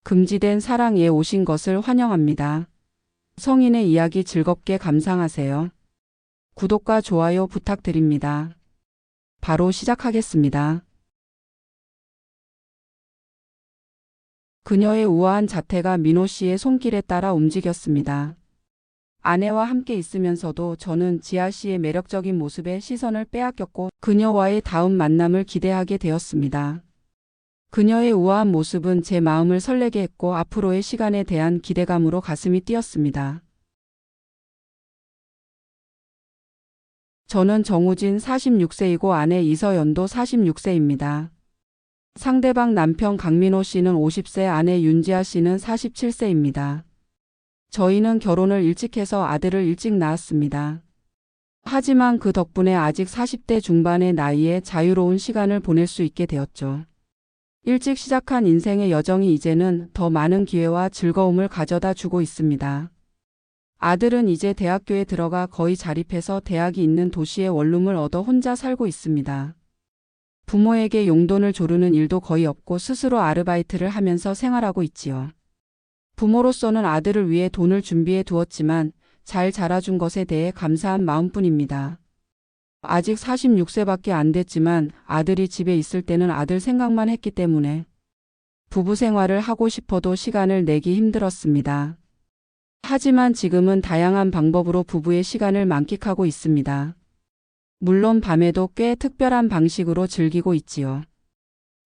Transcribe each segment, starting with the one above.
금지된 사랑에 오신 것을 환영합니다. 성인의 이야기 즐겁게 감상하세요. 구독과 좋아요 부탁드립니다. 바로 시작하겠습니다. 그녀의 우아한 자태가 민호 씨의 손길에 따라 움직였습니다. 아내와 함께 있으면서도 저는 지아 씨의 매력적인 모습에 시선을 빼앗겼고 그녀와의 다음 만남을 기대하게 되었습니다. 그녀의 우아한 모습은 제 마음을 설레게 했고 앞으로의 시간에 대한 기대감으로 가슴이 뛰었습니다. 저는 정우진 46세이고 아내 이서연도 46세입니다. 상대방 남편 강민호 씨는 50세, 아내 윤지아 씨는 47세입니다. 저희는 결혼을 일찍 해서 아들을 일찍 낳았습니다. 하지만 그 덕분에 아직 40대 중반의 나이에 자유로운 시간을 보낼 수 있게 되었죠. 일찍 시작한 인생의 여정이 이제는 더 많은 기회와 즐거움을 가져다 주고 있습니다. 아들은 이제 대학교에 들어가 거의 자립해서 대학이 있는 도시의 원룸을 얻어 혼자 살고 있습니다. 부모에게 용돈을 조르는 일도 거의 없고 스스로 아르바이트를 하면서 생활하고 있지요. 부모로서는 아들을 위해 돈을 준비해 두었지만 잘 자라준 것에 대해 감사한 마음뿐입니다. 아직 46세밖에 안 됐지만 아들이 집에 있을 때는 아들 생각만 했기 때문에 부부 생활을 하고 싶어도 시간을 내기 힘들었습니다. 하지만 지금은 다양한 방법으로 부부의 시간을 만끽하고 있습니다. 물론 밤에도 꽤 특별한 방식으로 즐기고 있지요.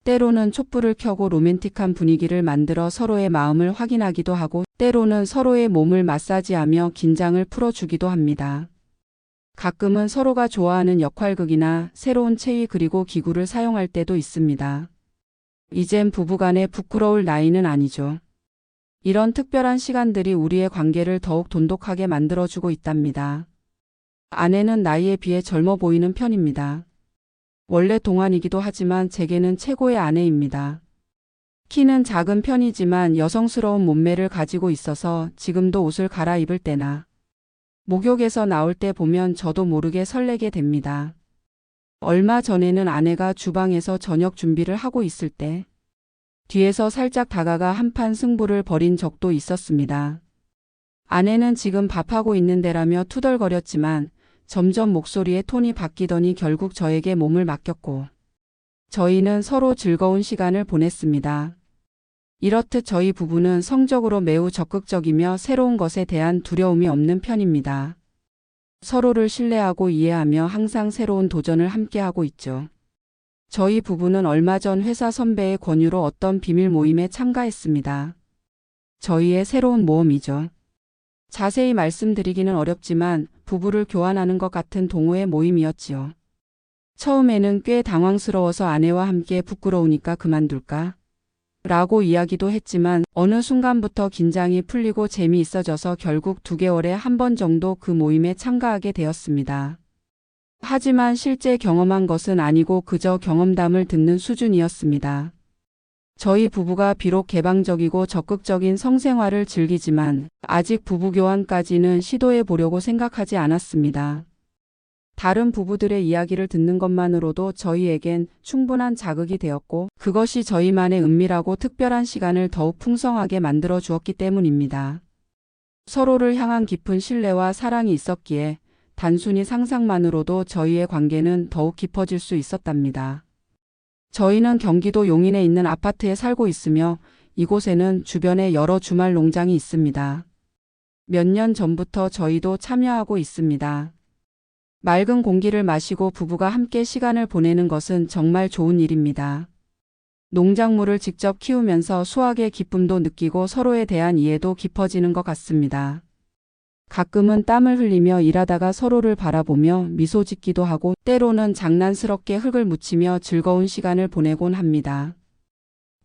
때로는 촛불을 켜고 로맨틱한 분위기를 만들어 서로의 마음을 확인하기도 하고 때로는 서로의 몸을 마사지하며 긴장을 풀어주기도 합니다. 가끔은 서로가 좋아하는 역할극이나 새로운 체위 그리고 기구를 사용할 때도 있습니다. 이젠 부부간에 부끄러울 나이는 아니죠. 이런 특별한 시간들이 우리의 관계를 더욱 돈독하게 만들어주고 있답니다. 아내는 나이에 비해 젊어 보이는 편입니다. 원래 동안이기도 하지만 제게는 최고의 아내입니다. 키는 작은 편이지만 여성스러운 몸매를 가지고 있어서 지금도 옷을 갈아입을 때나 목욕에서 나올 때 보면 저도 모르게 설레게 됩니다. 얼마 전에는 아내가 주방에서 저녁 준비를 하고 있을 때 뒤에서 살짝 다가가 한판 승부를 벌인 적도 있었습니다. 아내는 지금 밥하고 있는데라며 투덜거렸지만 점점 목소리의 톤이 바뀌더니 결국 저에게 몸을 맡겼고 저희는 서로 즐거운 시간을 보냈습니다. 이렇듯 저희 부부는 성적으로 매우 적극적이며 새로운 것에 대한 두려움이 없는 편입니다. 서로를 신뢰하고 이해하며 항상 새로운 도전을 함께하고 있죠. 저희 부부는 얼마 전 회사 선배의 권유로 어떤 비밀 모임에 참가했습니다. 저희의 새로운 모험이죠. 자세히 말씀드리기는 어렵지만 부부를 교환하는 것 같은 동호회 모임이었지요. 처음에는 꽤 당황스러워서 아내와 함께 부끄러우니까 그만둘까? 라고 이야기도 했지만 어느 순간부터 긴장이 풀리고 재미있어져서 결국 2개월에 한 번 정도 그 모임에 참가하게 되었습니다. 하지만 실제 경험한 것은 아니고 그저 경험담을 듣는 수준이었습니다. 저희 부부가 비록 개방적이고 적극적인 성생활을 즐기지만 아직 부부교환까지는 시도해 보려고 생각하지 않았습니다. 다른 부부들의 이야기를 듣는 것만으로도 저희에겐 충분한 자극이 되었고 그것이 저희만의 은밀하고 특별한 시간을 더욱 풍성하게 만들어 주었기 때문입니다. 서로를 향한 깊은 신뢰와 사랑이 있었기에 단순히 상상만으로도 저희의 관계는 더욱 깊어질 수 있었답니다. 저희는 경기도 용인에 있는 아파트에 살고 있으며 이곳에는 주변에 여러 주말 농장이 있습니다. 몇 년 전부터 저희도 참여하고 있습니다. 맑은 공기를 마시고 부부가 함께 시간을 보내는 것은 정말 좋은 일입니다. 농작물을 직접 키우면서 수확의 기쁨도 느끼고 서로에 대한 이해도 깊어지는 것 같습니다. 가끔은 땀을 흘리며 일하다가 서로를 바라보며 미소 짓기도 하고 때로는 장난스럽게 흙을 묻히며 즐거운 시간을 보내곤 합니다.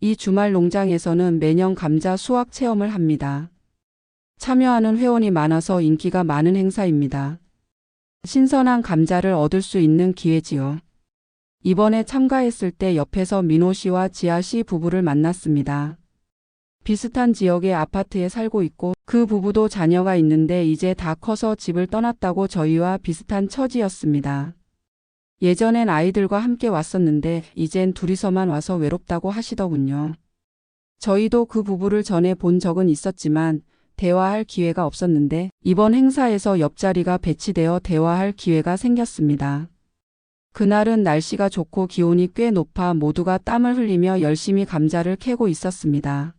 이 주말 농장에서는 매년 감자 수확 체험을 합니다. 참여하는 회원이 많아서 인기가 많은 행사입니다. 신선한 감자를 얻을 수 있는 기회지요. 이번에 참가했을 때 옆에서 민호 씨와 지아 씨 부부를 만났습니다. 비슷한 지역의 아파트에 살고 있고 그 부부도 자녀가 있는데 이제 다 커서 집을 떠났다고 저희와 비슷한 처지였습니다. 예전엔 아이들과 함께 왔었는데 이젠 둘이서만 와서 외롭다고 하시더군요. 저희도 그 부부를 전에 본 적은 있었지만 대화할 기회가 없었는데 이번 행사에서 옆자리가 배치되어 대화할 기회가 생겼습니다. 그날은 날씨가 좋고 기온이 꽤 높아 모두가 땀을 흘리며 열심히 감자를 캐고 있었습니다.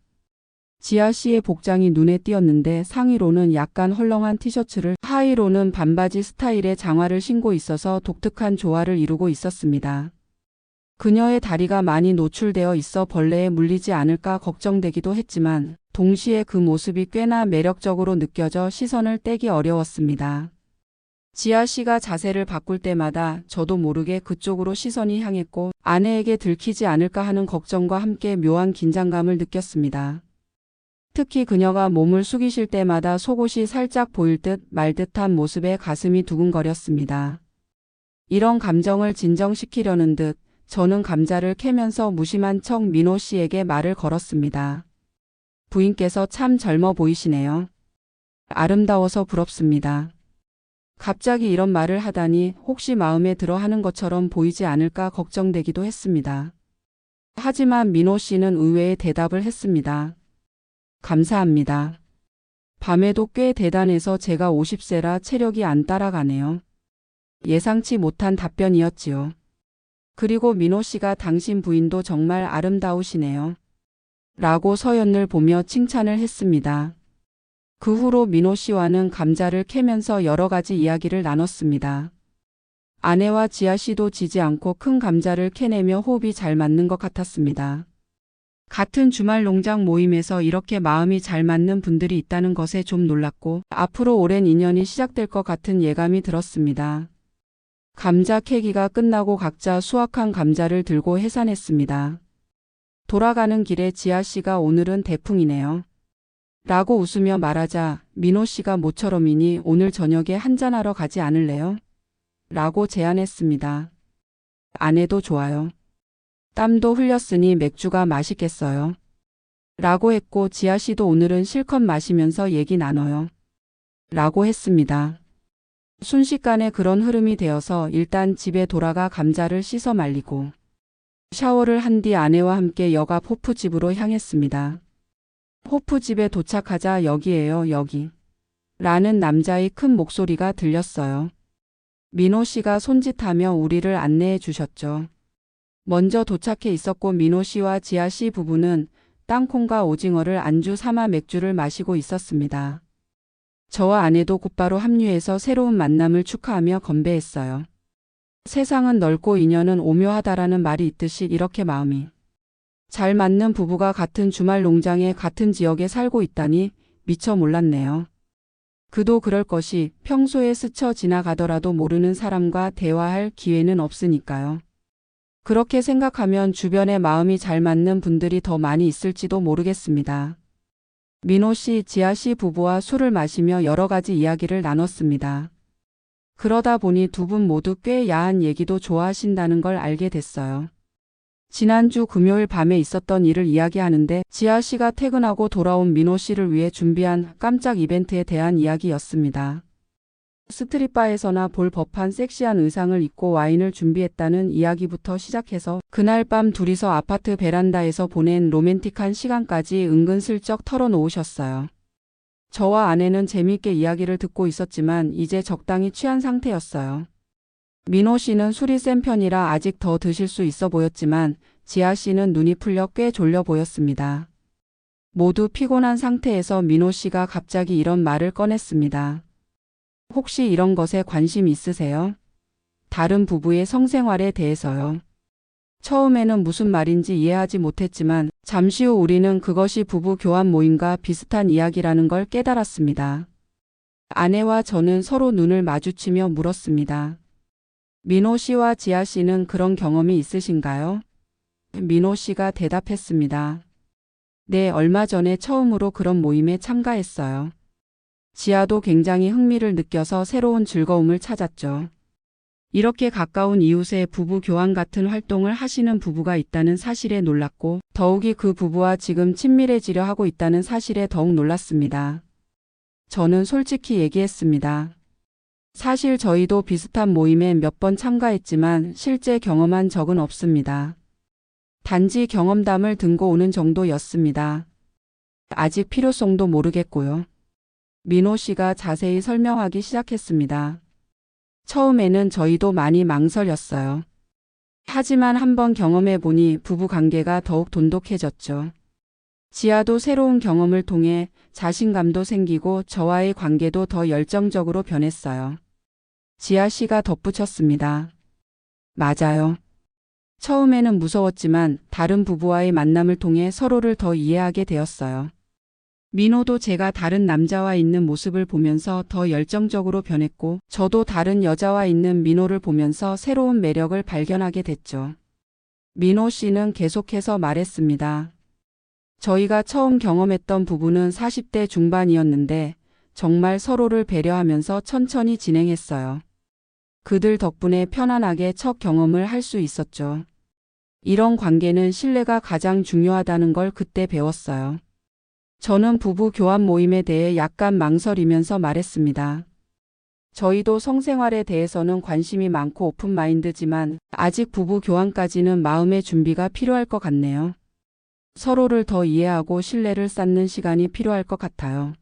지아 씨의 복장이 눈에 띄었는데 상의로는 약간 헐렁한 티셔츠를, 하의로는 반바지 스타일의 장화를 신고 있어서 독특한 조화를 이루고 있었습니다. 그녀의 다리가 많이 노출되어 있어 벌레에 물리지 않을까 걱정되기도 했지만 동시에 그 모습이 꽤나 매력적으로 느껴져 시선을 떼기 어려웠습니다. 지아 씨가 자세를 바꿀 때마다 저도 모르게 그쪽으로 시선이 향했고 아내에게 들키지 않을까 하는 걱정과 함께 묘한 긴장감을 느꼈습니다. 특히 그녀가 몸을 숙이실 때마다 속옷이 살짝 보일 듯 말 듯한 모습에 가슴이 두근거렸습니다. 이런 감정을 진정시키려는 듯 저는 감자를 캐면서 무심한 척 민호 씨에게 말을 걸었습니다. 부인께서 참 젊어 보이시네요. 아름다워서 부럽습니다. 갑자기 이런 말을 하다니 혹시 마음에 들어 하는 것처럼 보이지 않을까 걱정되기도 했습니다. 하지만 민호 씨는 의외의 대답을 했습니다. 감사합니다. 밤에도 꽤 대단해서 제가 50세라 체력이 안 따라가네요. 예상치 못한 답변이었지요. 그리고 민호 씨가 당신 부인도 정말 아름다우시네요. 라고 서연을 보며 칭찬을 했습니다. 그 후로 민호 씨와는 감자를 캐면서 여러 가지 이야기를 나눴습니다. 아내와 지아 씨도 지지 않고 큰 감자를 캐내며 호흡이 잘 맞는 것 같았습니다. 같은 주말 농장 모임에서 이렇게 마음이 잘 맞는 분들이 있다는 것에 좀 놀랐고 앞으로 오랜 인연이 시작될 것 같은 예감이 들었습니다. 감자 캐기가 끝나고 각자 수확한 감자를 들고 해산했습니다. 돌아가는 길에 지아 씨가 오늘은 대풍이네요. 라고 웃으며 말하자 민호 씨가 모처럼이니 오늘 저녁에 한잔하러 가지 않을래요? 라고 제안했습니다. 아내도 좋아요. 땀도 흘렸으니 맥주가 맛있겠어요. 라고 했고 지아 씨도 오늘은 실컷 마시면서 얘기 나눠요. 라고 했습니다. 순식간에 그런 흐름이 되어서 일단 집에 돌아가 감자를 씻어 말리고 샤워를 한 뒤 아내와 함께 역앞 호프집으로 향했습니다. 호프집에 도착하자 여기에요, 여기. 라는 남자의 큰 목소리가 들렸어요. 민호 씨가 손짓하며 우리를 안내해 주셨죠. 먼저 도착해 있었고 민호 씨와 지아 씨 부부는 땅콩과 오징어를 안주 삼아 맥주를 마시고 있었습니다. 저와 아내도 곧바로 합류해서 새로운 만남을 축하하며 건배했어요. 세상은 넓고 인연은 오묘하다라는 말이 있듯이 이렇게 마음이 잘 맞는 부부가 같은 주말 농장에 같은 지역에 살고 있다니 미처 몰랐네요. 그도 그럴 것이 평소에 스쳐 지나가더라도 모르는 사람과 대화할 기회는 없으니까요. 그렇게 생각하면 주변에 마음이 잘 맞는 분들이 더 많이 있을지도 모르겠습니다. 민호 씨, 지아 씨 부부와 술을 마시며 여러 가지 이야기를 나눴습니다. 그러다 보니 두 분 모두 꽤 야한 얘기도 좋아하신다는 걸 알게 됐어요. 지난주 금요일 밤에 있었던 일을 이야기하는데 지아 씨가 퇴근하고 돌아온 민호 씨를 위해 준비한 깜짝 이벤트에 대한 이야기였습니다. 스트릿바에서나 볼 법한 섹시한 의상을 입고 와인을 준비했다는 이야기부터 시작해서 그날 밤 둘이서 아파트 베란다에서 보낸 로맨틱한 시간까지 은근슬쩍 털어놓으셨어요. 저와 아내는 재미있게 이야기를 듣고 있었지만 이제 적당히 취한 상태였어요. 민호 씨는 술이 센 편이라 아직 더 드실 수 있어 보였지만 지아 씨는 눈이 풀려 꽤 졸려 보였습니다. 모두 피곤한 상태에서 민호 씨가 갑자기 이런 말을 꺼냈습니다. 혹시 이런 것에 관심 있으세요? 다른 부부의 성생활에 대해서요. 처음에는 무슨 말인지 이해하지 못했지만 잠시 후 우리는 그것이 부부 교환 모임과 비슷한 이야기라는 걸 깨달았습니다. 아내와 저는 서로 눈을 마주치며 물었습니다. 민호 씨와 지아 씨는 그런 경험이 있으신가요? 민호 씨가 대답했습니다. 네, 얼마 전에 처음으로 그런 모임에 참가했어요. 지아도 굉장히 흥미를 느껴서 새로운 즐거움을 찾았죠. 이렇게 가까운 이웃에 부부 교환 같은 활동을 하시는 부부가 있다는 사실에 놀랐고 더욱이 그 부부와 지금 친밀해지려 하고 있다는 사실에 더욱 놀랐습니다. 저는 솔직히 얘기했습니다. 사실 저희도 비슷한 모임에 몇 번 참가했지만 실제 경험한 적은 없습니다. 단지 경험담을 등고 오는 정도였습니다. 아직 필요성도 모르겠고요. 민호 씨가 자세히 설명하기 시작했습니다. 처음에는 저희도 많이 망설였어요. 하지만 한번 경험해 보니 부부 관계가 더욱 돈독해졌죠. 지아도 새로운 경험을 통해 자신감도 생기고 저와의 관계도 더 열정적으로 변했어요. 지아 씨가 덧붙였습니다. 맞아요. 처음에는 무서웠지만 다른 부부와의 만남을 통해 서로를 더 이해하게 되었어요. 민호도 제가 다른 남자와 있는 모습을 보면서 더 열정적으로 변했고, 저도 다른 여자와 있는 민호를 보면서 새로운 매력을 발견하게 됐죠. 민호 씨는 계속해서 말했습니다. 저희가 처음 경험했던 부부는 40대 중반이었는데 정말 서로를 배려하면서 천천히 진행했어요. 그들 덕분에 편안하게 첫 경험을 할 수 있었죠. 이런 관계는 신뢰가 가장 중요하다는 걸 그때 배웠어요. 저는 부부 교환 모임에 대해 약간 망설이면서 말했습니다. 저희도 성생활에 대해서는 관심이 많고 오픈마인드지만 아직 부부 교환까지는 마음의 준비가 필요할 것 같네요. 서로를 더 이해하고 신뢰를 쌓는 시간이 필요할 것 같아요.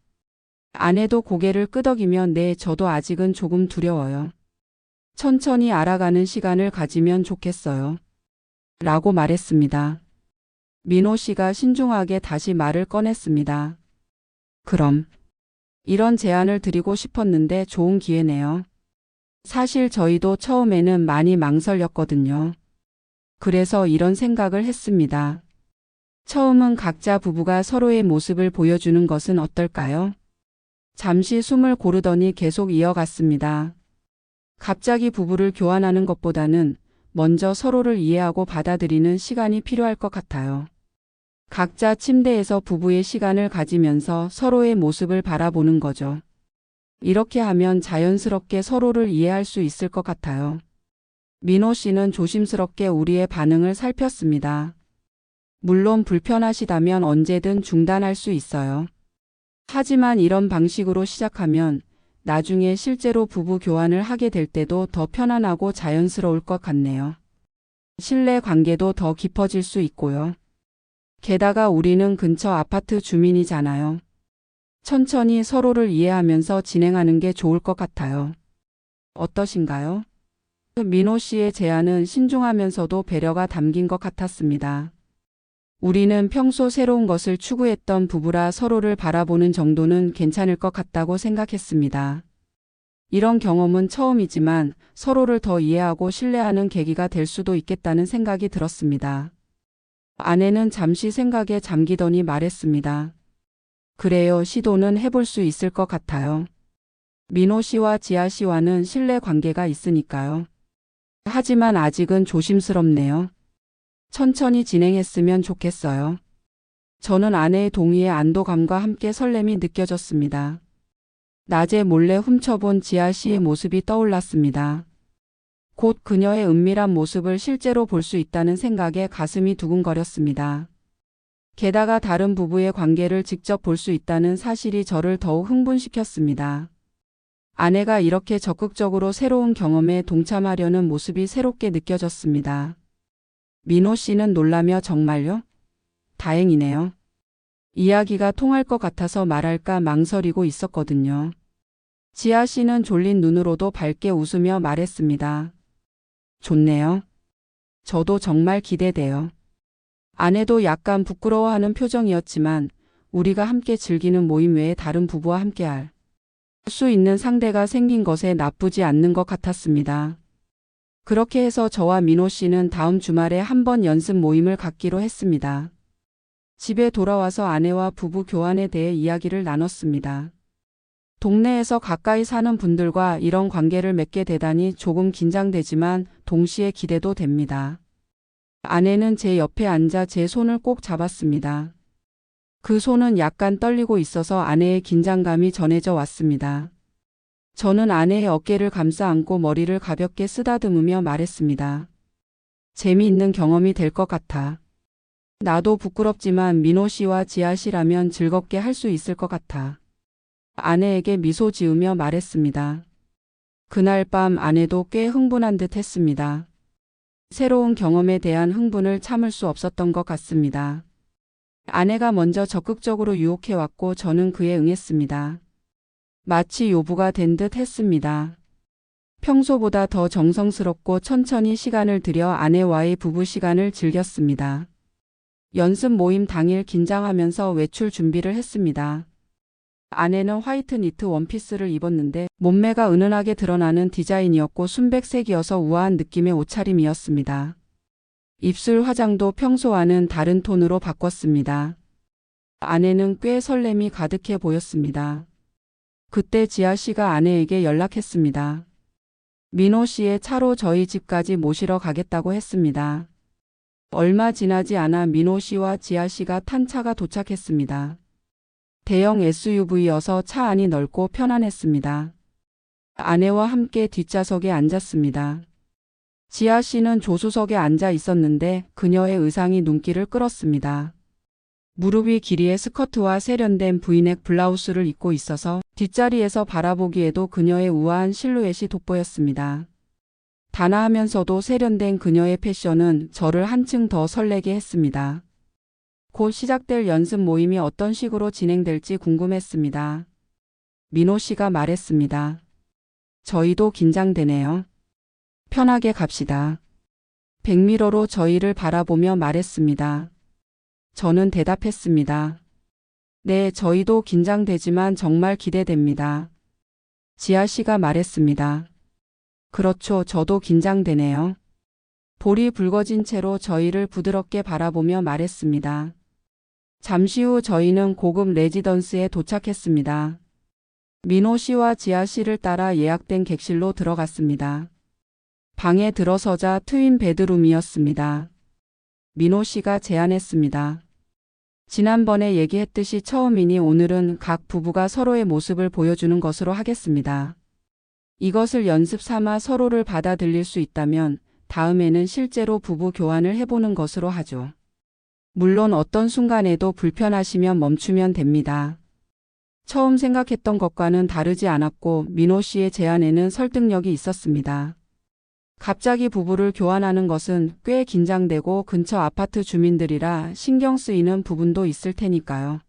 아내도 고개를 끄덕이며 네, 저도 아직은 조금 두려워요. 천천히 알아가는 시간을 가지면 좋겠어요. 라고 말했습니다. 민호 씨가 신중하게 다시 말을 꺼냈습니다. 그럼 이런 제안을 드리고 싶었는데 좋은 기회네요. 사실 저희도 처음에는 많이 망설였거든요. 그래서 이런 생각을 했습니다. 처음은 각자 부부가 서로의 모습을 보여주는 것은 어떨까요? 잠시 숨을 고르더니 계속 이어갔습니다. 갑자기 부부를 교환하는 것보다는 먼저 서로를 이해하고 받아들이는 시간이 필요할 것 같아요. 각자 침대에서 부부의 시간을 가지면서 서로의 모습을 바라보는 거죠. 이렇게 하면 자연스럽게 서로를 이해할 수 있을 것 같아요. 민호 씨는 조심스럽게 우리의 반응을 살폈습니다. 물론 불편하시다면 언제든 중단할 수 있어요. 하지만 이런 방식으로 시작하면 나중에 실제로 부부 교환을 하게 될 때도 더 편안하고 자연스러울 것 같네요. 신뢰 관계도 더 깊어질 수 있고요. 게다가 우리는 근처 아파트 주민이잖아요. 천천히 서로를 이해하면서 진행하는 게 좋을 것 같아요. 어떠신가요? 민호 씨의 제안은 신중하면서도 배려가 담긴 것 같았습니다. 우리는 평소 새로운 것을 추구했던 부부라 서로를 바라보는 정도는 괜찮을 것 같다고 생각했습니다. 이런 경험은 처음이지만 서로를 더 이해하고 신뢰하는 계기가 될 수도 있겠다는 생각이 들었습니다. 아내는 잠시 생각에 잠기더니 말했습니다. 그래요, 시도는 해볼 수 있을 것 같아요. 민호 씨와 지아 씨와는 신뢰 관계가 있으니까요. 하지만 아직은 조심스럽네요. 천천히 진행했으면 좋겠어요. 저는 아내의 동의에 안도감과 함께 설렘이 느껴졌습니다. 낮에 몰래 훔쳐본 지아 씨의 모습이 떠올랐습니다. 곧 그녀의 은밀한 모습을 실제로 볼 수 있다는 생각에 가슴이 두근거렸습니다. 게다가 다른 부부의 관계를 직접 볼 수 있다는 사실이 저를 더욱 흥분시켰습니다. 아내가 이렇게 적극적으로 새로운 경험에 동참하려는 모습이 새롭게 느껴졌습니다. 민호 씨는 놀라며 정말요? 다행이네요. 이야기가 통할 것 같아서 말할까 망설이고 있었거든요. 지아 씨는 졸린 눈으로도 밝게 웃으며 말했습니다. 좋네요. 저도 정말 기대돼요. 아내도 약간 부끄러워하는 표정이었지만 우리가 함께 즐기는 모임 외에 다른 부부와 함께할 수 있는 상대가 생긴 것에 나쁘지 않는 것 같았습니다. 그렇게 해서 저와 민호 씨는 다음 주말에 한번 연습 모임을 갖기로 했습니다. 집에 돌아와서 아내와 부부 교환에 대해 이야기를 나눴습니다. 동네에서 가까이 사는 분들과 이런 관계를 맺게 되다니 조금 긴장되지만 동시에 기대도 됩니다. 아내는 제 옆에 앉아 제 손을 꼭 잡았습니다. 그 손은 약간 떨리고 있어서 아내의 긴장감이 전해져 왔습니다. 저는 아내의 어깨를 감싸 안고 머리를 가볍게 쓰다듬으며 말했습니다. 재미있는 경험이 될 것 같아. 나도 부끄럽지만 민호 씨와 지아 씨라면 즐겁게 할 수 있을 것 같아. 아내에게 미소 지으며 말했습니다. 그날 밤 아내도 꽤 흥분한 듯 했습니다. 새로운 경험에 대한 흥분을 참을 수 없었던 것 같습니다. 아내가 먼저 적극적으로 유혹해왔고 저는 그에 응했습니다. 마치 요부가 된 듯 했습니다. 평소보다 더 정성스럽고 천천히 시간을 들여 아내와의 부부 시간을 즐겼습니다. 연습 모임 당일 긴장하면서 외출 준비를 했습니다. 아내는 화이트 니트 원피스를 입었는데 몸매가 은은하게 드러나는 디자인이었고 순백색이어서 우아한 느낌의 옷차림이었습니다. 입술 화장도 평소와는 다른 톤으로 바꿨습니다. 아내는 꽤 설렘이 가득해 보였습니다. 그때 지아 씨가 아내에게 연락했습니다. 민호 씨의 차로 저희 집까지 모시러 가겠다고 했습니다. 얼마 지나지 않아 민호 씨와 지아 씨가 탄 차가 도착했습니다. 대형 SUV여서 차 안이 넓고 편안했습니다. 아내와 함께 뒷좌석에 앉았습니다. 지아 씨는 조수석에 앉아 있었는데 그녀의 의상이 눈길을 끌었습니다. 무릎 위 길이의 스커트와 세련된 브이넥 블라우스를 입고 있어서 뒷자리에서 바라보기에도 그녀의 우아한 실루엣이 돋보였습니다. 단아하면서도 세련된 그녀의 패션은 저를 한층 더 설레게 했습니다. 곧 시작될 연습 모임이 어떤 식으로 진행될지 궁금했습니다. 민호 씨가 말했습니다. 저희도 긴장되네요. 편하게 갑시다. 백미러로 저희를 바라보며 말했습니다. 저는 대답했습니다. 네, 저희도 긴장되지만 정말 기대됩니다. 지아 씨가 말했습니다. 그렇죠, 저도 긴장되네요. 볼이 붉어진 채로 저희를 부드럽게 바라보며 말했습니다. 잠시 후 저희는 고급 레지던스에 도착했습니다. 민호 씨와 지아 씨를 따라 예약된 객실로 들어갔습니다. 방에 들어서자 트윈 베드룸이었습니다. 민호 씨가 제안했습니다. 지난번에 얘기했듯이 처음이니 오늘은 각 부부가 서로의 모습을 보여주는 것으로 하겠습니다. 이것을 연습 삼아 서로를 받아들일 수 있다면 다음에는 실제로 부부 교환을 해보는 것으로 하죠. 물론 어떤 순간에도 불편하시면 멈추면 됩니다. 처음 생각했던 것과는 다르지 않았고 민호 씨의 제안에는 설득력이 있었습니다. 갑자기 부부를 교환하는 것은 꽤 긴장되고 근처 아파트 주민들이라 신경 쓰이는 부분도 있을 테니까요.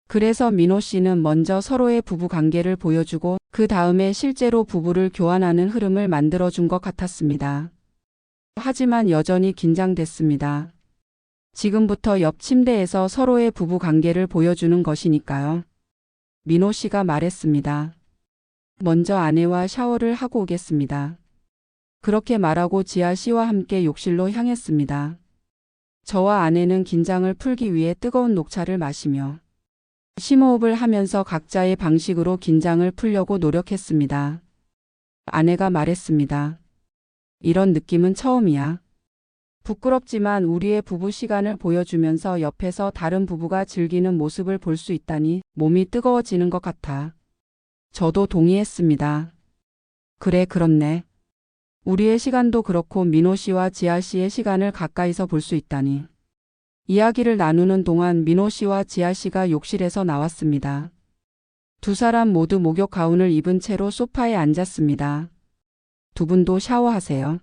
그래서 민호 씨는 먼저 서로의 부부 관계를 보여주고 그 다음에 실제로 부부를 교환하는 흐름을 만들어준 것 같았습니다. 하지만 여전히 긴장됐습니다. 지금부터 옆 침대에서 서로의 부부 관계를 보여주는 것이니까요. 민호 씨가 말했습니다. 먼저 아내와 샤워를 하고 오겠습니다. 그렇게 말하고 지아 씨와 함께 욕실로 향했습니다. 저와 아내는 긴장을 풀기 위해 뜨거운 녹차를 마시며 심호흡을 하면서 각자의 방식으로 긴장을 풀려고 노력했습니다. 아내가 말했습니다. 이런 느낌은 처음이야. 부끄럽지만 우리의 부부 시간을 보여주면서 옆에서 다른 부부가 즐기는 모습을 볼 수 있다니 몸이 뜨거워지는 것 같아. 저도 동의했습니다. 그래, 그렇네. 우리의 시간도 그렇고 민호 씨와 지아 씨의 시간을 가까이서 볼 수 있다니. 이야기를 나누는 동안 민호 씨와 지아 씨가 욕실에서 나왔습니다. 두 사람 모두 목욕 가운을 입은 채로 소파에 앉았습니다. 두 분도 샤워하세요.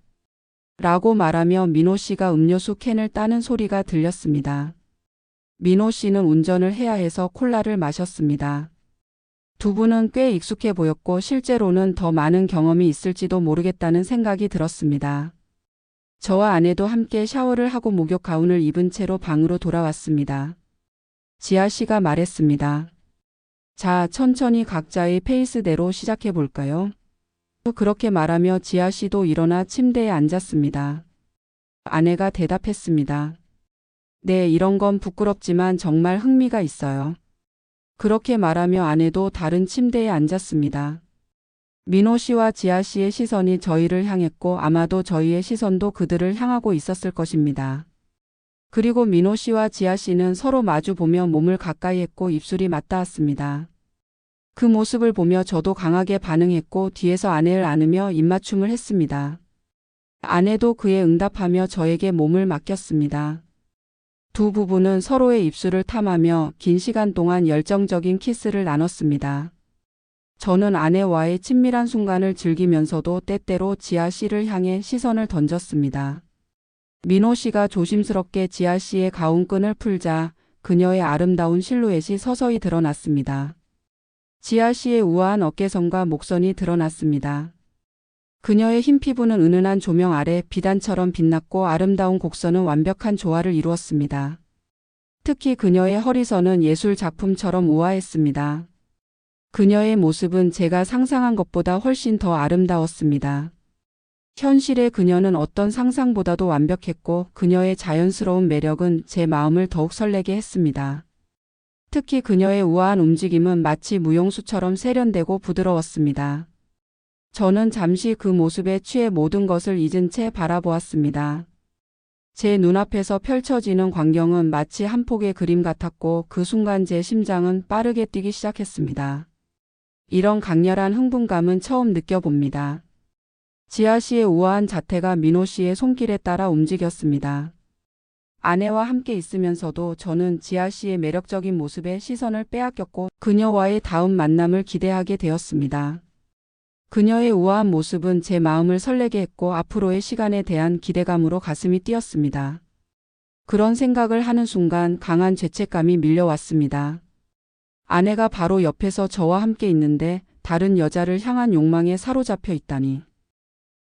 라고 말하며 민호 씨가 음료수 캔을 따는 소리가 들렸습니다. 민호 씨는 운전을 해야 해서 콜라를 마셨습니다. 두 분은 꽤 익숙해 보였고 실제로는 더 많은 경험이 있을지도 모르겠다는 생각이 들었습니다. 저와 아내도 함께 샤워를 하고 목욕 가운을 입은 채로 방으로 돌아왔습니다. 지아 씨가 말했습니다. 자, 천천히 각자의 페이스대로 시작해 볼까요? 그렇게 말하며 지아 씨도 일어나 침대에 앉았습니다. 아내가 대답했습니다. 네, 이런 건 부끄럽지만 정말 흥미가 있어요. 그렇게 말하며 아내도 다른 침대에 앉았습니다. 민호 씨와 지아 씨의 시선이 저희를 향했고 아마도 저희의 시선도 그들을 향하고 있었을 것입니다. 그리고 민호 씨와 지아 씨는 서로 마주 보며 몸을 가까이 했고 입술이 맞닿았습니다. 그 모습을 보며 저도 강하게 반응했고 뒤에서 아내를 안으며 입맞춤을 했습니다. 아내도 그에 응답하며 저에게 몸을 맡겼습니다. 두 부부는 서로의 입술을 탐하며 긴 시간 동안 열정적인 키스를 나눴습니다. 저는 아내와의 친밀한 순간을 즐기면서도 때때로 지아 씨를 향해 시선을 던졌습니다. 민호 씨가 조심스럽게 지아 씨의 가운끈을 풀자 그녀의 아름다운 실루엣이 서서히 드러났습니다. 지아 씨의 우아한 어깨선과 목선이 드러났습니다. 그녀의 흰 피부는 은은한 조명 아래 비단처럼 빛났고 아름다운 곡선은 완벽한 조화를 이루었습니다. 특히 그녀의 허리선은 예술 작품처럼 우아했습니다. 그녀의 모습은 제가 상상한 것보다 훨씬 더 아름다웠습니다. 현실의 그녀는 어떤 상상보다도 완벽했고 그녀의 자연스러운 매력은 제 마음을 더욱 설레게 했습니다. 특히 그녀의 우아한 움직임은 마치 무용수처럼 세련되고 부드러웠습니다. 저는 잠시 그 모습에 취해 모든 것을 잊은 채 바라보았습니다. 제 눈앞에서 펼쳐지는 광경은 마치 한 폭의 그림 같았고 그 순간 제 심장은 빠르게 뛰기 시작했습니다. 이런 강렬한 흥분감은 처음 느껴봅니다. 지아 씨의 우아한 자태가 민호 씨의 손길에 따라 움직였습니다. 아내와 함께 있으면서도 저는 지아 씨의 매력적인 모습에 시선을 빼앗겼고 그녀와의 다음 만남을 기대하게 되었습니다. 그녀의 우아한 모습은 제 마음을 설레게 했고 앞으로의 시간에 대한 기대감으로 가슴이 뛰었습니다. 그런 생각을 하는 순간 강한 죄책감이 밀려왔습니다. 아내가 바로 옆에서 저와 함께 있는데 다른 여자를 향한 욕망에 사로잡혀 있다니.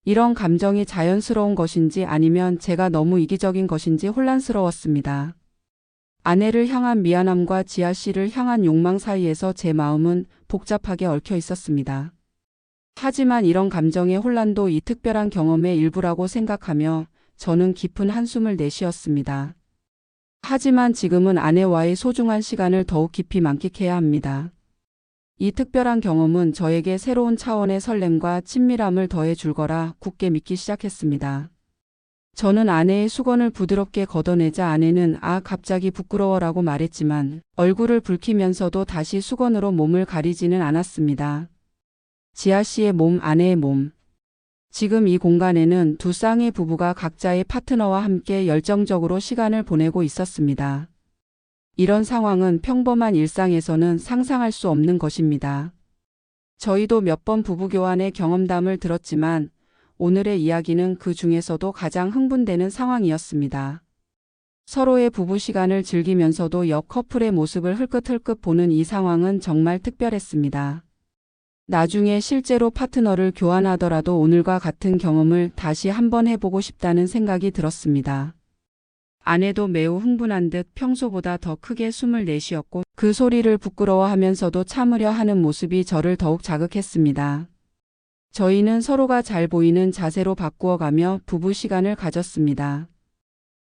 이런 감정이 자연스러운 것인지 아니면 제가 너무 이기적인 것인지 혼란스러웠습니다. 아내를 향한 미안함과 지아 씨를 향한 욕망 사이에서 제 마음은 복잡하게 얽혀 있었습니다. 하지만 이런 감정의 혼란도 이 특별한 경험의 일부라고 생각하며 저는 깊은 한숨을 내쉬었습니다. 하지만 지금은 아내와의 소중한 시간을 더욱 깊이 만끽해야 합니다. 이 특별한 경험은 저에게 새로운 차원의 설렘과 친밀함을 더해 줄 거라 굳게 믿기 시작했습니다. 저는 아내의 수건을 부드럽게 걷어내자 아내는 갑자기 부끄러워라고 말했지만 얼굴을 붉히면서도 다시 수건으로 몸을 가리지는 않았습니다. 지아 씨의 몸, 아내의 몸. 지금 이 공간에는 두 쌍의 부부가 각자의 파트너와 함께 열정적으로 시간을 보내고 있었습니다. 이런 상황은 평범한 일상에서는 상상할 수 없는 것입니다. 저희도 몇 번 부부교환의 경험담을 들었지만 오늘의 이야기는 그 중에서도 가장 흥분되는 상황이었습니다. 서로의 부부 시간을 즐기면서도 옆 커플의 모습을 흘끗흘끗 보는 이 상황은 정말 특별했습니다. 나중에 실제로 파트너를 교환하더라도 오늘과 같은 경험을 다시 한번 해보고 싶다는 생각이 들었습니다. 아내도 매우 흥분한 듯 평소보다 더 크게 숨을 내쉬었고 그 소리를 부끄러워하면서도 참으려 하는 모습이 저를 더욱 자극했습니다. 저희는 서로가 잘 보이는 자세로 바꾸어가며 부부 시간을 가졌습니다.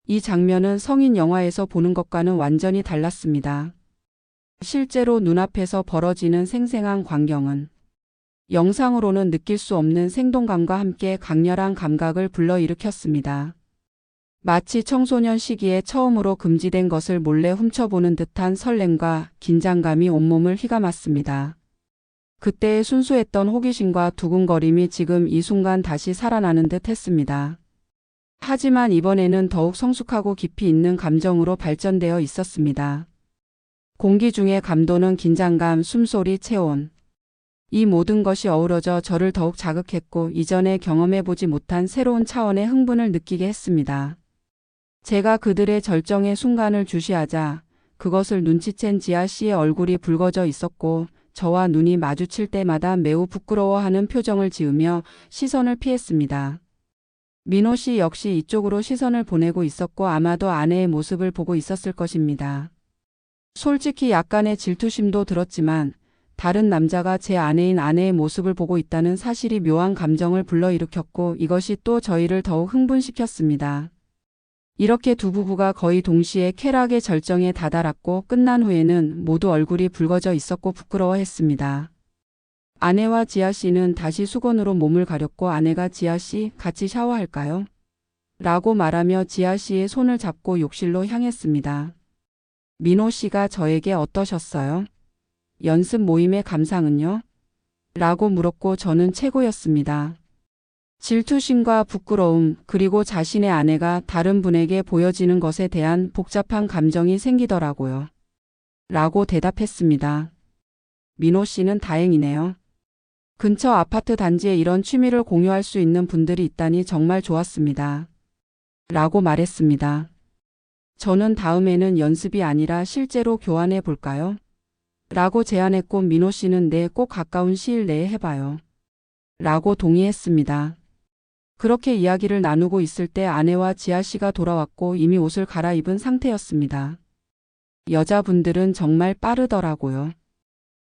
이 장면은 성인 영화에서 보는 것과는 완전히 달랐습니다. 실제로 눈앞에서 벌어지는 생생한 광경은 영상으로는 느낄 수 없는 생동감과 함께 강렬한 감각을 불러일으켰습니다. 마치 청소년 시기에 처음으로 금지된 것을 몰래 훔쳐보는 듯한 설렘과 긴장감이 온몸을 휘감았습니다. 그때의 순수했던 호기심과 두근거림이 지금 이 순간 다시 살아나는 듯 했습니다. 하지만 이번에는 더욱 성숙하고 깊이 있는 감정으로 발전되어 있었습니다. 공기 중에 감도는 긴장감, 숨소리, 체온. 이 모든 것이 어우러져 저를 더욱 자극했고 이전에 경험해보지 못한 새로운 차원의 흥분을 느끼게 했습니다. 제가 그들의 절정의 순간을 주시하자 그것을 눈치챈 지아 씨의 얼굴이 붉어져 있었고 저와 눈이 마주칠 때마다 매우 부끄러워하는 표정을 지으며 시선을 피했습니다. 민호 씨 역시 이쪽으로 시선을 보내고 있었고 아마도 아내의 모습을 보고 있었을 것입니다. 솔직히 약간의 질투심도 들었지만 다른 남자가 제 아내인 아내의 모습을 보고 있다는 사실이 묘한 감정을 불러일으켰고 이것이 또 저희를 더욱 흥분시켰습니다. 이렇게 두 부부가 거의 동시에 쾌락의 절정에 다다랐고 끝난 후에는 모두 얼굴이 붉어져 있었고 부끄러워했습니다. 아내와 지아 씨는 다시 수건으로 몸을 가렸고 아내가 지아 씨 같이 샤워할까요? 라고 말하며 지아 씨의 손을 잡고 욕실로 향했습니다. 민호 씨가 저에게 어떠셨어요? 연습 모임의 감상은요? 라고 물었고 저는 최고였습니다. 질투심과 부끄러움 그리고 자신의 아내가 다른 분에게 보여지는 것에 대한 복잡한 감정이 생기더라고요. 라고 대답했습니다. 민호 씨는 다행이네요. 근처 아파트 단지에 이런 취미를 공유할 수 있는 분들이 있다니 정말 좋았습니다. 라고 말했습니다. 저는 다음에는 연습이 아니라 실제로 교환해 볼까요? 라고 제안했고 민호 씨는 네, 꼭 가까운 시일 내에 해봐요. 라고 동의했습니다. 그렇게 이야기를 나누고 있을 때 아내와 지아 씨가 돌아왔고 이미 옷을 갈아입은 상태였습니다. 여자분들은 정말 빠르더라고요.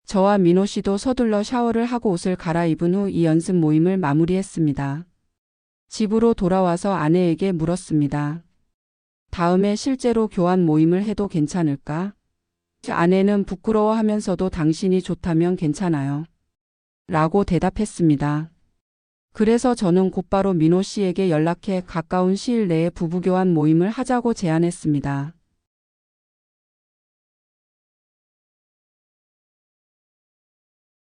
저와 민호 씨도 서둘러 샤워를 하고 옷을 갈아입은 후 이 연습 모임을 마무리했습니다. 집으로 돌아와서 아내에게 물었습니다. 다음에 실제로 교환 모임을 해도 괜찮을까? 아내는 부끄러워하면서도 당신이 좋다면 괜찮아요. 라고 대답했습니다. 그래서 저는 곧바로 민호 씨에게 연락해 가까운 시일 내에 부부교환 모임을 하자고 제안했습니다.